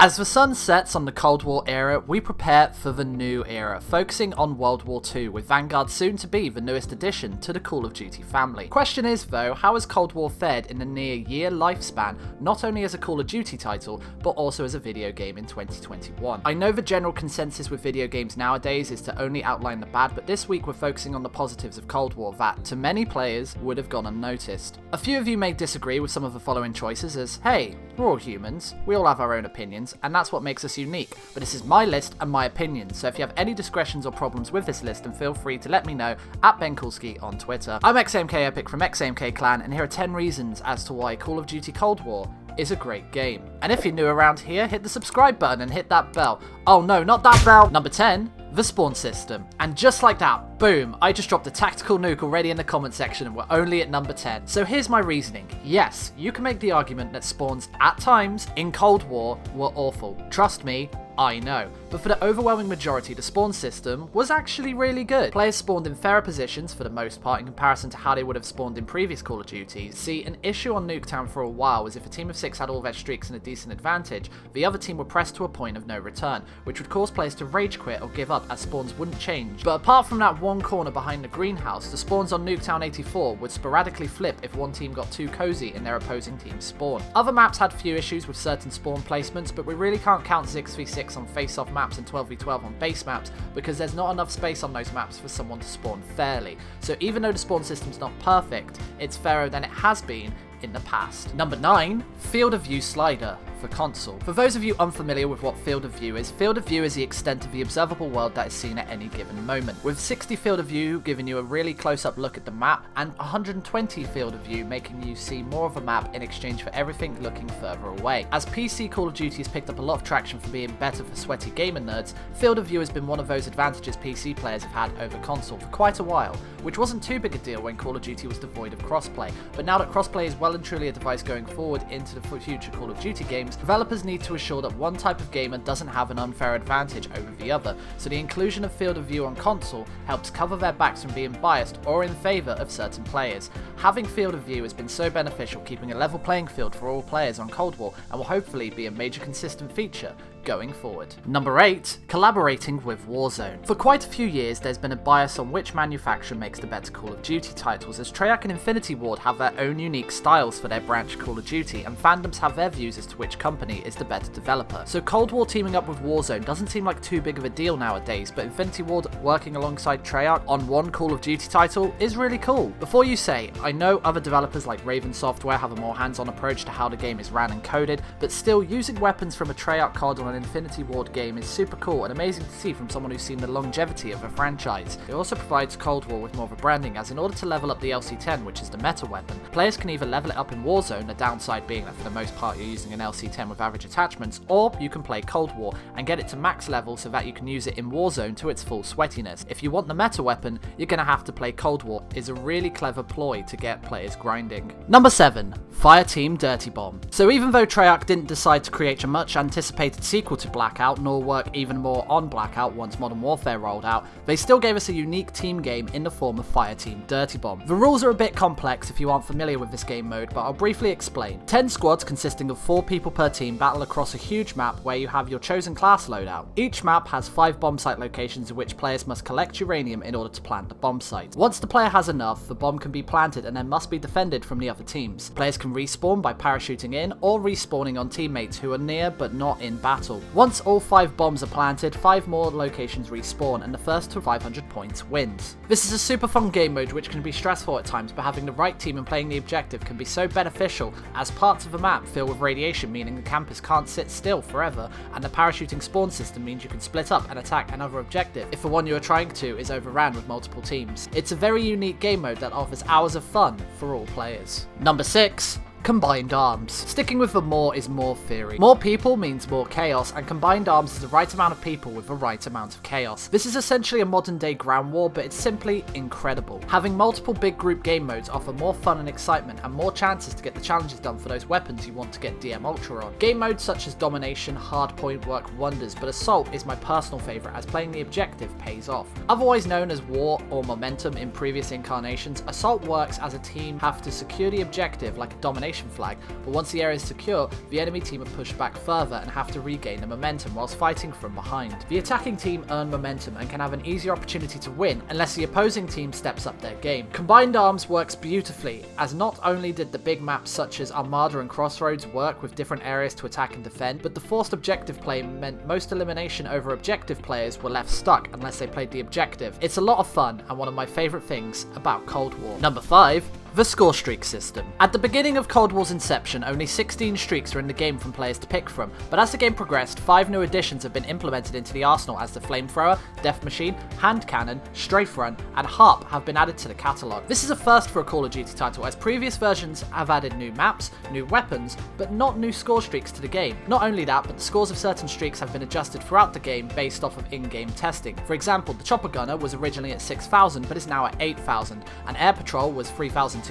As the sun sets on the Cold War era, we prepare for the new era, focusing on World War II, with Vanguard soon to be the newest addition to the Call of Duty family. Question is though, how has Cold War fared in the near year lifespan, not only as a Call of Duty title, but also as a video game in 2021? I know the general consensus with video games nowadays is to only outline the bad, but this week we're focusing on the positives of Cold War that, to many players, would have gone unnoticed. A few of you may disagree with some of the following choices as, hey, we're all humans, we all have our own opinions, and that's what makes us unique. But this is my list and my opinions, so if you have any discretions or problems with this list, then feel free to let me know at benkulski on Twitter. I'm xAMK Epic from xAMK Clan, and here are 10 reasons as to why Call of Duty Cold War is a great game. And if you're new around here, hit the subscribe button and hit that bell. Oh no, not that bell! Number 10, the spawn system. And just like that, boom, I just dropped a tactical nuke already in the comment section and we're only at number 10. So here's my reasoning. Yes, you can make the argument that spawns at times in Cold War were awful. Trust me, I know. But for the overwhelming majority, the spawn system was actually really good. Players spawned in fairer positions for the most part in comparison to how they would have spawned in previous Call of Duties. See, an issue on Nuketown for a while was if a team of 6 had all their streaks and a decent advantage, the other team were pressed to a point of no return, which would cause players to rage quit or give up as spawns wouldn't change. But apart from that one corner behind the greenhouse, the spawns on Nuketown 84 would sporadically flip if one team got too cozy in their opposing team's spawn. Other maps had few issues with certain spawn placements, but we really can't count 6v6 on face-off maps and 12v12 on base maps because there's not enough space on those maps for someone to spawn fairly. So even though the spawn system's not perfect, it's fairer than it has been in the past. Number 9, Field of View slider for console. For those of you unfamiliar with what Field of View is the extent of the observable world that is seen at any given moment, with 60 Field of View giving you a really close-up look at the map, and 120 Field of View making you see more of a map in exchange for everything looking further away. As PC Call of Duty has picked up a lot of traction for being better for sweaty gamer nerds, Field of View has been one of those advantages PC players have had over console for quite a while, which wasn't too big a deal when Call of Duty was devoid of crossplay, but now that crossplay is well and truly a device going forward into the future Call of Duty games, developers need to assure that one type of gamer doesn't have an unfair advantage over the other, so the inclusion of Field of View on console helps cover their backs from being biased or in favour of certain players. Having Field of View has been so beneficial, keeping a level playing field for all players on Cold War, and will hopefully be a major consistent feature going forward. Number 8, collaborating with Warzone. For quite a few years, there's been a bias on which manufacturer makes the better Call of Duty titles, as Treyarch and Infinity Ward have their own unique styles for their branch Call of Duty, and fandoms have their views as to which company is the better developer. So Cold War teaming up with Warzone doesn't seem like too big of a deal nowadays, but Infinity Ward working alongside Treyarch on one Call of Duty title is really cool. Before you say, I know other developers like Raven Software have a more hands-on approach to how the game is ran and coded, but still using weapons from a Treyarch COD on an Infinity Ward game is super cool and amazing to see from someone who's seen the longevity of a franchise. It also provides Cold War with more of a branding, as in order to level up the LC-10, which is the meta weapon, players can either level it up in Warzone, the downside being that for the most part you're using an LC-10 with average attachments, or you can play Cold War and get it to max level so that you can use it in Warzone to its full sweatiness. If you want the meta weapon, you're gonna have to play Cold War. Is a really clever ploy to get players grinding. Number 7, Fireteam Dirty Bomb. So even though Treyarch didn't decide to create a much anticipated sequel to Blackout, nor work even more on Blackout once Modern Warfare rolled out, they still gave us a unique team game in the form of Fireteam Dirty Bomb. The rules are a bit complex if you aren't familiar with this game mode, but I'll briefly explain. 10 squads consisting of 4 people per team battle across a huge map where you have your chosen class loadout. Each map has 5 bomb site locations in which players must collect uranium in order to plant the bomb site. Once the player has enough, the bomb can be planted and then must be defended from the other teams. Players can respawn by parachuting in or respawning on teammates who are near but not in battle. Once all 5 bombs are planted, 5 more locations respawn, and the first to 500 points wins. This is a super fun game mode which can be stressful at times, but having the right team and playing the objective can be so beneficial, as parts of the map fill with radiation, meaning the campers can't sit still forever, and the parachuting spawn system means you can split up and attack another objective if the one you are trying to is overran with multiple teams. It's a very unique game mode that offers hours of fun for all players. Number 6, Combined Arms. Sticking with the more is more theory. More people means more chaos, and Combined Arms is the right amount of people with the right amount of chaos. This is essentially a modern day ground war, but it's simply incredible. Having multiple big group game modes offer more fun and excitement, and more chances to get the challenges done for those weapons you want to get DM Ultra on. Game modes such as Domination, Hardpoint work wonders, but Assault is my personal favourite, as playing the objective pays off. Otherwise known as War or Momentum in previous incarnations, Assault works as a team have to secure the objective like a Domination elimination flag, but once the area is secure, the enemy team are pushed back further and have to regain the momentum whilst fighting from behind. The attacking team earn momentum and can have an easier opportunity to win unless the opposing team steps up their game. Combined Arms works beautifully, as not only did the big maps such as Armada and Crossroads work with different areas to attack and defend, but the forced objective play meant most elimination over objective players were left stuck unless they played the objective. It's a lot of fun and one of my favourite things about Cold War. Number 5. The score streak system. At the beginning of Cold War's inception, only 16 streaks were in the game from players to pick from, but as the game progressed, 5 new additions have been implemented into the arsenal as the Flamethrower, Death Machine, Hand Cannon, Strafe Run, and Harp have been added to the catalogue. This is a first for a Call of Duty title, as previous versions have added new maps, new weapons, but not new score streaks to the game. Not only that, but the scores of certain streaks have been adjusted throughout the game based off of in-game testing. For example, the Chopper Gunner was originally at 6,000 but is now at 8,000, and Air Patrol was 3,200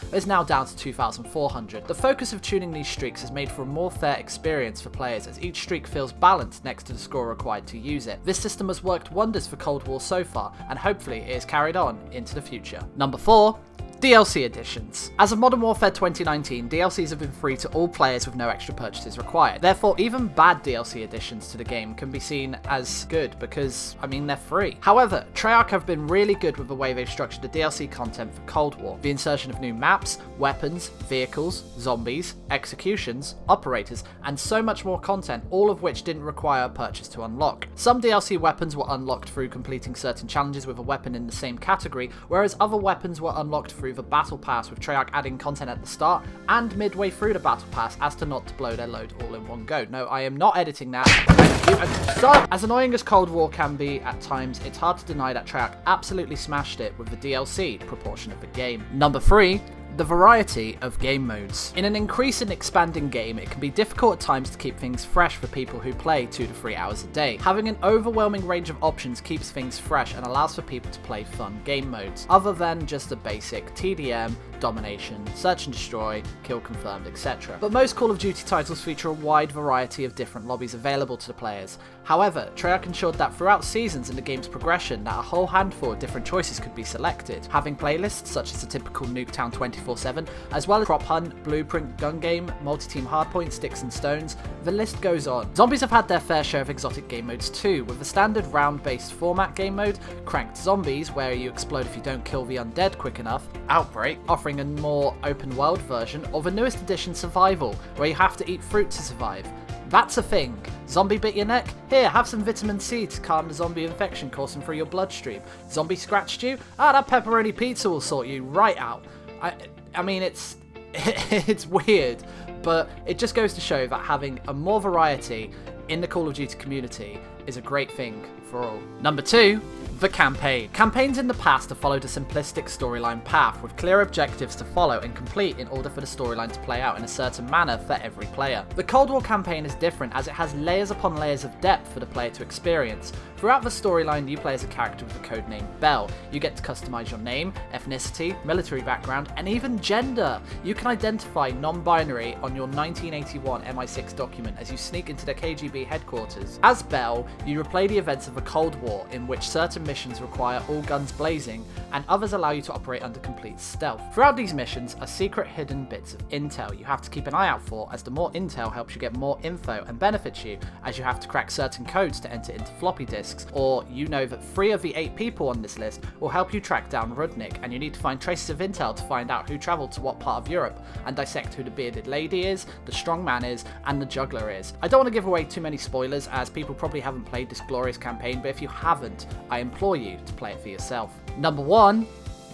but is now down to 2,400. The focus of tuning these streaks has made for a more fair experience for players, as each streak feels balanced next to the score required to use it. This system has worked wonders for Cold War so far, and hopefully it is carried on into the future. Number 4. DLC additions. As of Modern Warfare 2019, DLCs have been free to all players with no extra purchases required. Therefore, even bad DLC additions to the game can be seen as good because, I mean, they're free. However, Treyarch have been really good with the way they've structured the DLC content for Cold War. The insertion of new maps, weapons, vehicles, zombies, executions, operators, and so much more content, all of which didn't require a purchase to unlock. Some DLC weapons were unlocked through completing certain challenges with a weapon in the same category, whereas other weapons were unlocked through the Battle Pass, with Treyarch adding content at the start and midway through the Battle Pass as to not to blow their load all in one go. No, I am not editing that. Stop! As annoying as Cold War can be at times, it's hard to deny that Treyarch absolutely smashed it with the DLC proportion of the game. Number 3. The variety of game modes. In an increasing expanding game, it can be difficult at times to keep things fresh for people who play 2 to 3 hours a day. Having an overwhelming range of options keeps things fresh and allows for people to play fun game modes, other than just the basic TDM, domination, search and destroy, kill confirmed, etc. But most Call of Duty titles feature a wide variety of different lobbies available to the players. However, Treyarch ensured that throughout seasons in the game's progression that a whole handful of different choices could be selected, having playlists such as the typical Nuketown 24/7, as well as Prop Hunt, Blueprint, Gun Game, Multi-Team Hardpoint, Sticks and Stones. The list goes on. Zombies have had their fair share of exotic game modes too, with the standard round-based format game mode, Cranked Zombies, where you explode if you don't kill the undead quick enough, Outbreak, offering a more open-world version, or the newest edition Survival, where you have to eat fruit to survive. That's a thing. Zombie bit your neck? Here, have some vitamin C to calm the zombie infection coursing through your bloodstream. Zombie scratched you? That pepperoni pizza will sort you right out. I mean, it's it's weird, but it just goes to show that having a more variety in the Call of Duty community is a great thing for all. Number 2. The campaign. Campaigns in the past have followed a simplistic storyline path with clear objectives to follow and complete in order for the storyline to play out in a certain manner for every player. The Cold War campaign is different as it has layers upon layers of depth for the player to experience. Throughout the storyline, you play as a character with the codename Bell. You get to customize your name, ethnicity, military background, and even gender. You can identify non-binary on your 1981 MI6 document as you sneak into the KGB headquarters. As Bell, you replay the events of the Cold War, in which certain missions require all guns blazing, and others allow you to operate under complete stealth. Throughout these missions are secret hidden bits of intel you have to keep an eye out for, as the more intel helps you get more info and benefits you, as you have to crack certain codes to enter into floppy disks, or you know that 3 of the 8 people on this list will help you track down Rudnick, and you need to find traces of intel to find out who travelled to what part of Europe, and dissect who the bearded lady is, the strong man is, and the juggler is. I don't want to give away too many spoilers, as people probably haven't played this glorious campaign, but if you haven't, I implore you to play it for yourself. Number 1.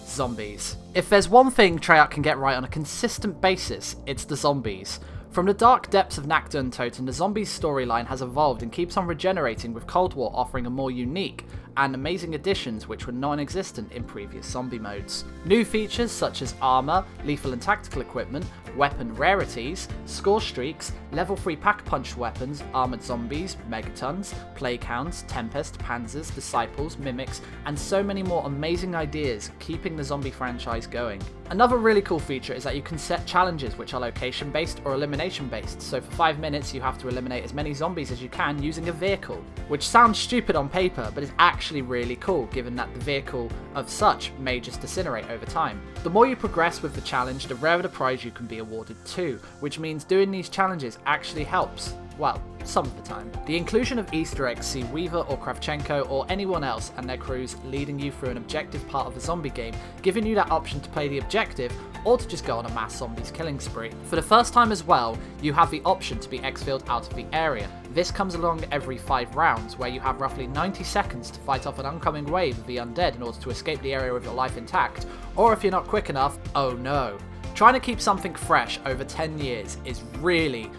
Zombies. If there's one thing Treyarch can get right on a consistent basis, it's the zombies. From the dark depths of Nakduntoten, the zombies storyline has evolved and keeps on regenerating, with Cold War offering a more unique and amazing additions which were non-existent in previous zombie modes. New features such as armor, lethal and tactical equipment, weapon rarities, score streaks, level 3 pack-punch weapons, armored zombies, megatons, plague hounds, tempest, panzers, disciples, mimics, and so many more amazing ideas keeping the zombie franchise going. Another really cool feature is that you can set challenges which are location based or elimination based, so for 5 minutes you have to eliminate as many zombies as you can using a vehicle, which sounds stupid on paper but is actually really cool given that the vehicle of such may just disintegrate over time. The more you progress with the challenge, the rarer the prize you can be awarded too, which means doing these challenges actually helps. Well, some of the time. The inclusion of Easter eggs see Weaver or Kravchenko or anyone else and their crews leading you through an objective part of a zombie game, giving you that option to play the objective or to just go on a mass zombies killing spree. For the first time as well, you have the option to be exfilled out of the area. This comes along every 5 rounds, where you have roughly 90 seconds to fight off an oncoming wave of the undead in order to escape the area with your life intact, or if you're not quick enough, oh no. Trying to keep something fresh over 10 years is really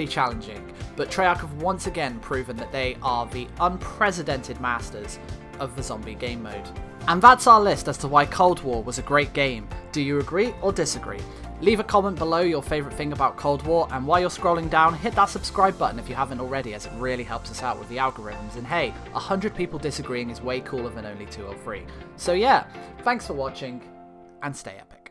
challenging, but Treyarch have once again proven that they are the unprecedented masters of the zombie game mode. And that's our list as to why Cold War was a great game. Do you agree or disagree? Leave a comment below your favourite thing about Cold War, and while you're scrolling down, hit that subscribe button if you haven't already, as it really helps us out with the algorithms. And hey, 100 people disagreeing is way cooler than only 2 or 3. So yeah, thanks for watching, and stay epic.